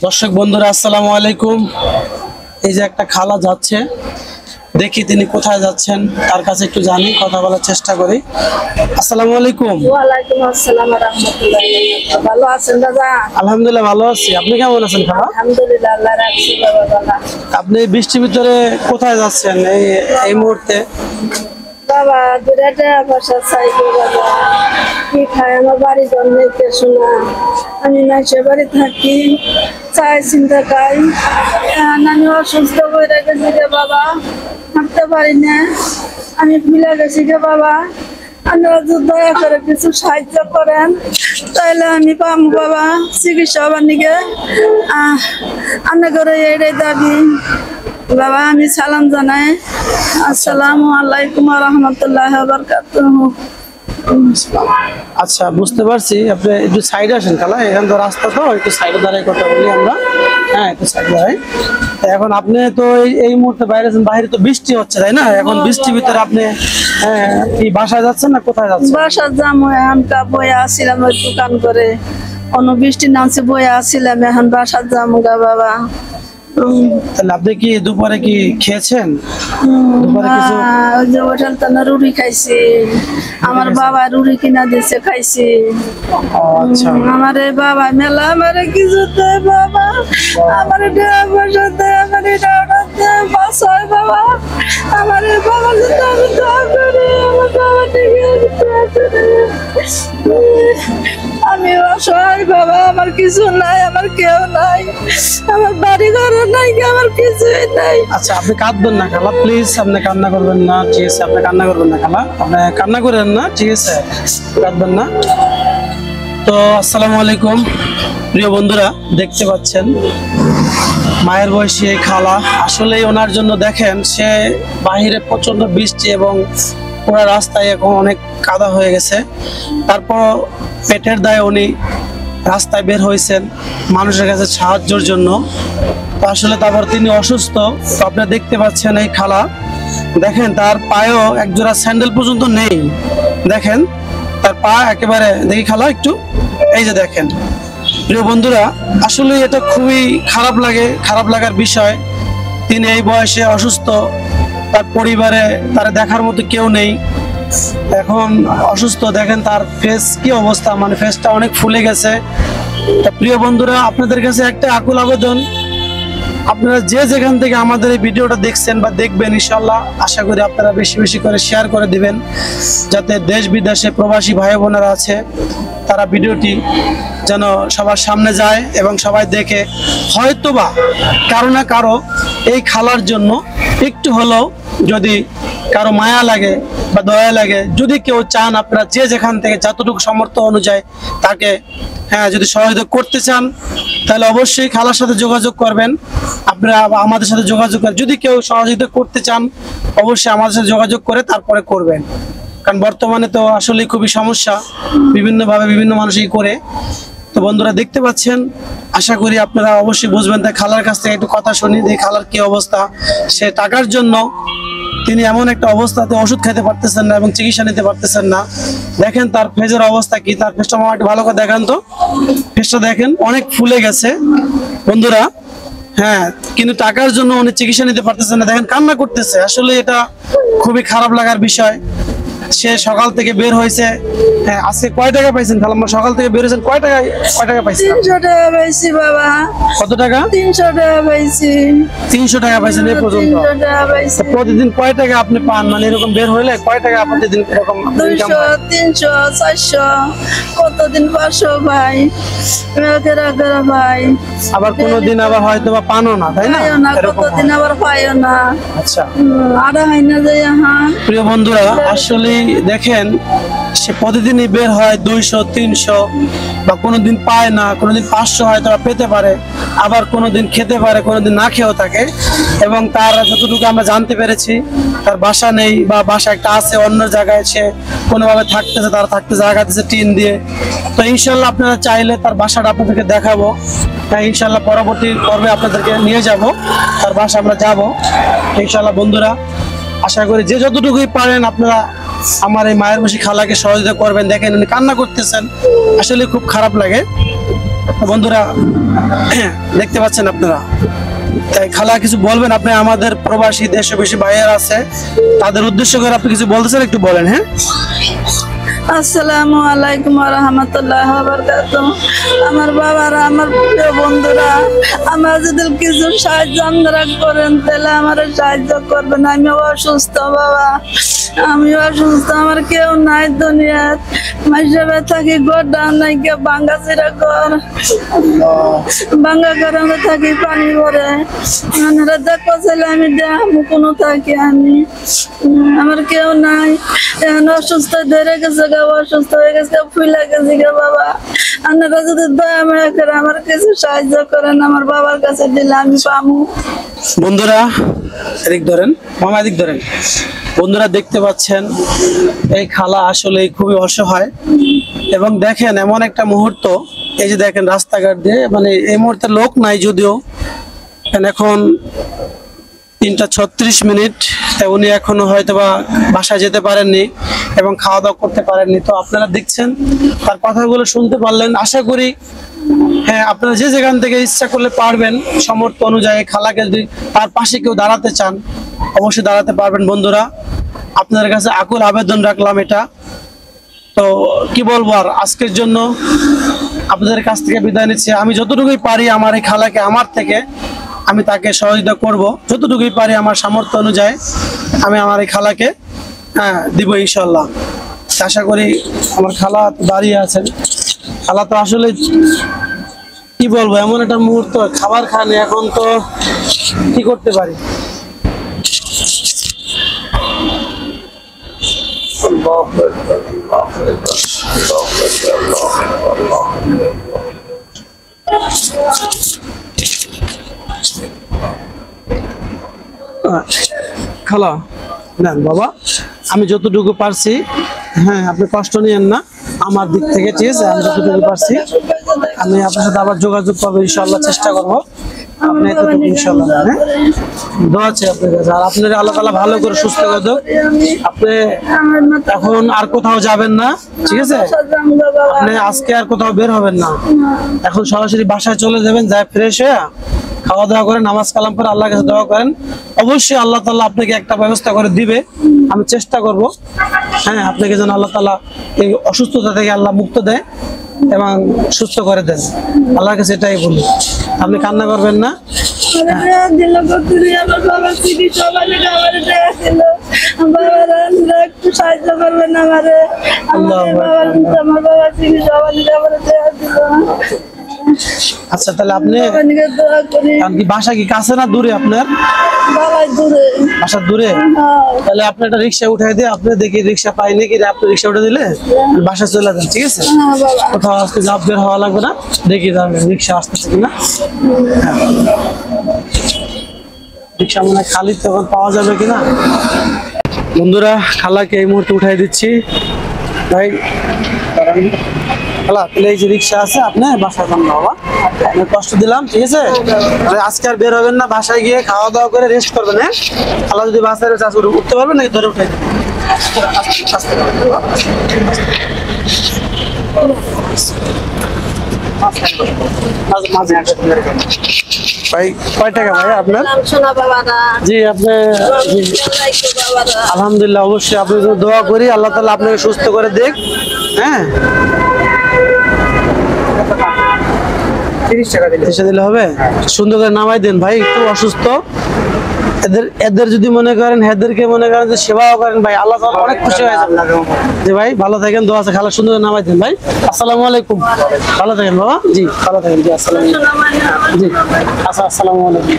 দর্শক বন্ধুরা আসসালামু আলাইকুম। এই যে একটা খালা যাচ্ছে, দেখি তিনি কোথায় যাচ্ছেন, তার কাছে একটু জানি, কথা বলার চেষ্টা করি। আসসালামু আলাইকুম। ওয়ালাইকুম আসসালাম ওয়া রাহমাতুল্লাহি। ভালো আছেন দাদা? আলহামদুলিল্লাহ ভালো আছি, আপনি কেমন আছেন খালা? আলহামদুলিল্লাহ, আল্লাহ রাখছি বাবা ভালো। আপনি বৃষ্টির ভিতরে কোথায় যাচ্ছেন এই মুহূর্তে? বাবা দুরাটা বসা চাই গো বাবা, কি খায় আমার বাড়ি জন্মে কে শোনা, আমি মাসে বাড়ি থাকি, চাই চিন্তা খাই। আমি অসুস্থ হয়ে গেছি গে বাবা, হাঁটতে পারি না, আমি মিলে গেছি গে বাবা। আপনারা যদি দয়া করে কিছু সাহায্য করেন তাহলে আমি পাম বাবা চিকিৎসা বানিয়ে। আপনার এটাই দাবি বাবা। আমি সালাম জানাই, আসসালামু আলাইকুম ওয়া রাহমাতুল্লাহি ওয়া বারাকাতুহু। আচ্ছা বুঝতে পারছি, আপনি একটু সাইডে আসেন খালা, এখান তো রাস্তা, তো একটু সাইডে দাঁড়ায় কথা বলি আমরা। হ্যাঁ একটু সাইডে দাঁড়াই। এখন আপনি তো এই মুহূর্তে বাইরে আছেন, বাইরে তো বৃষ্টি হচ্ছে তাই না? এখন বৃষ্টির ভিতরে আপনি কি বাসায় যাচ্ছেন না কোথায় যাচ্ছেন? বাসা যাবো, আমকা বয়ে আসছিলাম ওই দোকান করে, কোনো বৃষ্টি নামছে বয়ে আসছিলাম, এখন বাসা যাবো গা বাবা। তাহলে আপনি কি দুপুরে কি খেয়েছেন? দুপুরে কিছু ওই যে হোটেল তো না রুটি খাইছি, আমার বাবা রুটি কিনা দিয়েছে খাইছি। আচ্ছা আমার বাবা মেলা আমার কিছু দেয় বাবা, আমার পয়সা দেয়, আমার বাসায় বাবা, আমার বাবা যদি আমি দোয়া করি, আমার বাবা আমি অসহায় বাবা, আমার কিছু নাই, আমার কেউ নাই, আমার বাড়ি ঘর নাই, আমার কিছুই নাই। আচ্ছা আপনি কাঁদবেন না খালা, প্লিজ আপনি কান্না করবেন না, ঠিক আছে? আপনি কান্না করবেন না খালা, আপনি কান্না করেন না, ঠিক আছে? কাঁদবেন না। তো আসসালামু আলাইকুম প্রিয় বন্ধুরা, দেখতে পাচ্ছেন মায়ের বয়সী এই খালা, আসলে ওনার জন্য দেখেন, সে বাহিরে প্রচন্ড বৃষ্টি এবং পুরো রাস্তায় এখন অনেক কাদা হয়ে গেছে, তারপর পেটের দায়ে উনি রাস্তায় বের হয়েছেন মানুষের কাছে সাহায্যের জন্য। তো আসলে তারপর তিনি অসুস্থ, তো আপনারা দেখতে পাচ্ছেন এই খালা, দেখেন তার পায়েও একজোড়া স্যান্ডেল পর্যন্ত নেই, দেখেন তার পা একেবারে, দেখি খালা একটু, এই যে দেখেন। প্রিয় বন্ধুরা আসলে এটা খুবই খারাপ লাগে, খারাপ লাগার বিষয়। তিনি এই বয়সে অসুস্থ, তার পরিবারে তার দেখার মতো কেউ নেই, এখন অসুস্থ, দেখেন তার ফেস কি অবস্থা, মানে ফেসটা অনেক ফুলে গেছে। তা প্রিয় বন্ধুরা আপনাদের কাছে একটা আকুল আবেদন, আপনারা যে যেখান থেকে আমাদের এই ভিডিওটা দেখছেন বা দেখবেন, ইনশাল্লাহ আশা করি আপনারা বেশি বেশি করে শেয়ার করে দিবেন, যাতে দেশ বিদেশে প্রবাসী ভাই বোনেরা আছে তারা ভিডিওটি যেন সবার সামনে যায় এবং সবাই দেখে, হয়তোবা কারো না কারো এই খালার জন্য একটু হলেও যদি কারো মায়া লাগে বা দয়া লাগে, যদি কেউ চান, আপনারা যে যেখান থেকে যতটুকু সামর্থ্য অনুযায়ী তাকে যদি সহযোগিতা করতে চান, তাহলে অবশ্যই খালার সাথে যোগাযোগ করবেন। আপনারা আমাদের সাথে যোগাযোগ করেন, যদি কেউ সহযোগিতা করতে চান অবশ্যই আমাদের সাথে যোগাযোগ করে তারপরে করবেন, কারণ বর্তমানে তো আসলে খুবই সমস্যা, বিভিন্নভাবে বিভিন্ন মানুষই করে। তো বন্ধুরা দেখতে পাচ্ছেন, আশা করি আপনারা অবশ্যই বুঝবেন। তাই খালার কাছ থেকে একটু কথা শুনি, দেখি খালার কি অবস্থা। সে টাকার জন্য তিনি এমন একটা অবস্থাতে ওষুধ খেতে পারতেছেন না এবং চিকিৎসা নিতে পারতেছেন না। দেখেন তার ফেজের অবস্থা কি, তার ফেসটা আমার একটু ভালো করে দেখান তো, ফেসটা দেখেন অনেক ফুলে গেছে বন্ধুরা। কিন্তু টাকার জন্য উনি চিকিৎসা নিতে পারতেছেন না, দেখেন কান্না করতেছে। আসলে এটা খুবই খারাপ লাগার বিষয়। সে সকাল থেকে বের হয়েছে, আজকে কয় টাকা পাইছেন খালাম্মা? সকাল থেকে বের হয়েছেন কয় টাকা পাইছেন? 300 টাকা পাইছি বাবা। কত টাকা? 300 টাকা পাইছি। 300 টাকা পাইছেন এই পর্যন্ত? 300 টাকা পাইছি। প্রতিদিন কয় টাকা আপনি পান, মানে এরকম বের হইলে কয় টাকা প্রতিদিন এরকম? 200, 300, 400, কতদিন 500 ভাই, ভাই। আবার কোনদিন আবার হয়তো বা পানো না, তাই না? কতদিন আবার পাইও না। আচ্ছা আড়া হয় না যে। প্রিয় বন্ধুরা আসলে দেখেন, সে প্রতিদিনই বের হয় 200, 300, বা কোনোদিন পায় না, কোনোদিন 500 হয়তো পেতে পারে, আবার কোনোদিন খেতে পারে, কোনোদিন না খেয়েও থাকে। এবং তার যতটুকু আমরা জানতে পেরেছি, তার বাসা নেই, বা বাসা একটা আছে অন্য জায়গায়, সে কোনোভাবে থাকতেছে, তার থাকতে জায়গা দিচ্ছে টিন দিয়ে। তো ইনশাল্লাহ আপনারা চাইলে তার বাসাটা আপনাদেরকে দেখাবো, ইনশাল্লাহ পরবর্তী পর্বে আপনাদেরকে নিয়ে যাব, তার বাসা আমরা যাব ইনশাল্লাহ। বন্ধুরা আশা করি যে যতটুকুই পারেন আপনারা আমার এই মায়ের বয়সী খালাকে সহযোগিতা করবেন। দেখেন উনি কান্না করতেছেন, আসলে খুব খারাপ লাগে। বন্ধুরা দেখতে পাচ্ছেন আপনারা, তাই খালা কিছু বলবেন আপনি? আমাদের প্রবাসী দেশবাসী ভাইয়ের আছে, তাদের উদ্দেশ্য করে আপনি কিছু বলতেছেন, একটু বলেন। হ্যাঁ, আসসালামু আলাইকুম ওয়া রাহমাতুল্লাহি ওয়া বারাকাতুহু। আমার বাবারা, আমার প্রিয় বন্ধুরা, আমার যদি কিছু সাহায্য আপনারা করেন তাহলে আমার সাহায্য করবেন। আমি অসুস্থ বাবা, আমি অসুস্থ, আমার কেউ নাই দুনিয়ার। মাইসবে থাকি, ঘর ডান নাই, কেউ ভাঙ্গা চিরা ঘর, ভাঙ্গা ঘরে আমরা থাকি, পানি ভরে। আপনারা দেখো ছেলে, আমি দেখবো কোনো থাকি আমি, আমার কেউ নাই। এখন অসুস্থ ধরে গেছে, অসুস্থ হয়ে গেছে, ফুলে গেছে গা বাবা। আপনারা যদি দয়া মায়া করে আমার কিছু সাহায্য করেন, আমার বাবার কাছে দিলে আমি পাবো। বন্ধুরা এদিক ধরেন, মামা এদিক ধরেন। বন্ধুরা দেখতে পাচ্ছেন এই খালা আসলে খুবই অসহায়, এবং দেখেন এমন একটা মুহূর্ত, এই যে দেখেন রাস্তাঘাট দিয়ে, মানে এই মুহূর্তে লোক নাই যদিও, এখন 3:36, তাই উনি এখনো হয়তো বা বাসায় যেতে পারেননি এবং খাওয়া দাওয়া করতে পারেননি। তো আপনারা দেখছেন, তার কথাগুলো শুনতে পারলেন। আশা করি হ্যাঁ, আপনারা যে যেখান থেকে ইচ্ছা করলে পারবেন, সামর্থ্য অনুযায়ী খালাকে যদি তার পাশে কেউ দাঁড়াতে চান অবশ্যই দাঁড়াতে পারবেন। বন্ধুরা আপনাদের কাছে আকুল আবেদন রাখলাম এটা। তো কি বলবো আর, আজকের জন্য আপনাদের কাছ থেকে বিদায় নিচ্ছি। আমি যতটুকুই পারি আমার এই খালাকে, আমার থেকে আমি তাকে সহযোগিতা করব, যতটুকুই পারি আমার সামর্থ্য অনুযায়ী আমি আমার এই খালাকে দিব ইনশাল্লাহ। আশা করি আমার খালা দাঁড়িয়ে আছেন। খালা তো আসলে কি বলবো, এমন একটা মুহূর্ত, খাবার খান, এখন তো কি করতে পারি। খালা নেন বাবা, আমি যতটুকু পারছি, হ্যাঁ আপনি কষ্ট নিয়েন না আমার দিক থেকে, ঠিক আছে? আমি যতটুকু পারছি আমি আপনার সাথে আবার যোগাযোগ করবো ইনশাল্লাহ, চেষ্টা করবো। আপনি এতটুকু ইনশাল্লাহ, হ্যাঁ দোয়া আছে আপনার কাছে। আর আপনার আল্লাহ তাআলা ভালো করে সুস্থ করে দেন। আপনি এখন আর কোথাও যাবেন না, ঠিক আছে? আপনি আজকে আর কোথাও বের হবেন না, এখন সরাসরি বাসায় চলে যাবেন, যাই ফ্রেশ হয়ে খাওয়া দাওয়া করেন, নামাজ কালাম করে আল্লাহর কাছে দোয়া করেন। অবশ্যই আল্লাহ তাআলা আপনাকে একটা ব্যবস্থা করে দিবে, আমি চেষ্টা করব। হ্যাঁ, আপনাকে যেন আল্লাহ তাআলা এই অসুস্থতা থেকে আল্লাহ মুক্ত দেয় এবং সুস্থ করে দেন, আল্লাহর কাছে এটাই বলি। আপনি কান্না করবেন না। একটু সাহায্য করবেন আমারে, আমার বাবা আচ্ছা তাহলে আপনি কি বাসা কি কাছে না দূরে আপনার? বাসা দূরে? তাহলে আপনি একটা রিক্সা উঠাই দিয়ে, আপনি দেখি রিক্সা পাই নাকি, আপনি রিক্সা উঠে দিলে বাসা চলে যান, ঠিক আছে? কোথাও আজকে জাপ বের হওয়া লাগবে না, দেখি যাবেন রিক্সা আসতেছে কিনা। রিক্সা মনে হয় খালি, তখন পাওয়া যাবে কিনা। বন্ধুরা খালাকে এই মুহূর্তে উঠাই দিচ্ছি ভাই। খালা তাহলে এই যে রিক্সা আছে, আপনি বাসায় যান বাবা, আমি কষ্ট দিলাম, ঠিক আছে? আজকে আর বের হবেন না, বাসায় গিয়ে খাওয়া দাওয়া করে রেস্ট করবেন। হ্যাঁ, খালা যদি বাসায় উঠতে পারবেন নাকি ধরে উঠাই দেবেন। ভাই কয় টাকা ভাই আপনার? জি আপনি, আলহামদুলিল্লাহ, অবশ্যই আপনি দোয়া করি আল্লাহ তাআলা আপনাকে সুস্থ করে দেখ। হ্যাঁ 30 টাকা দিলে হবে। সুন্দর করে নামাই দেন ভাই, একটু অসুস্থ। এদের যদি মনে করেন, এদেরকে মনে করেন যে সেবাও করেন ভাই, আল্লাহ তাআলা অনেক খুশি হয়ে যাবে। জি ভাই ভালো থাকেন, দোয়া আছে। খালা সুন্দর করে নামাই দেন ভাই। আসসালামু আলাইকুম, ভালো থাকেন বাবা। জি ভালো থাকেন, জি আসসালামু আলাইকুম। জি আচ্ছা, আসসালামু আলাইকুম।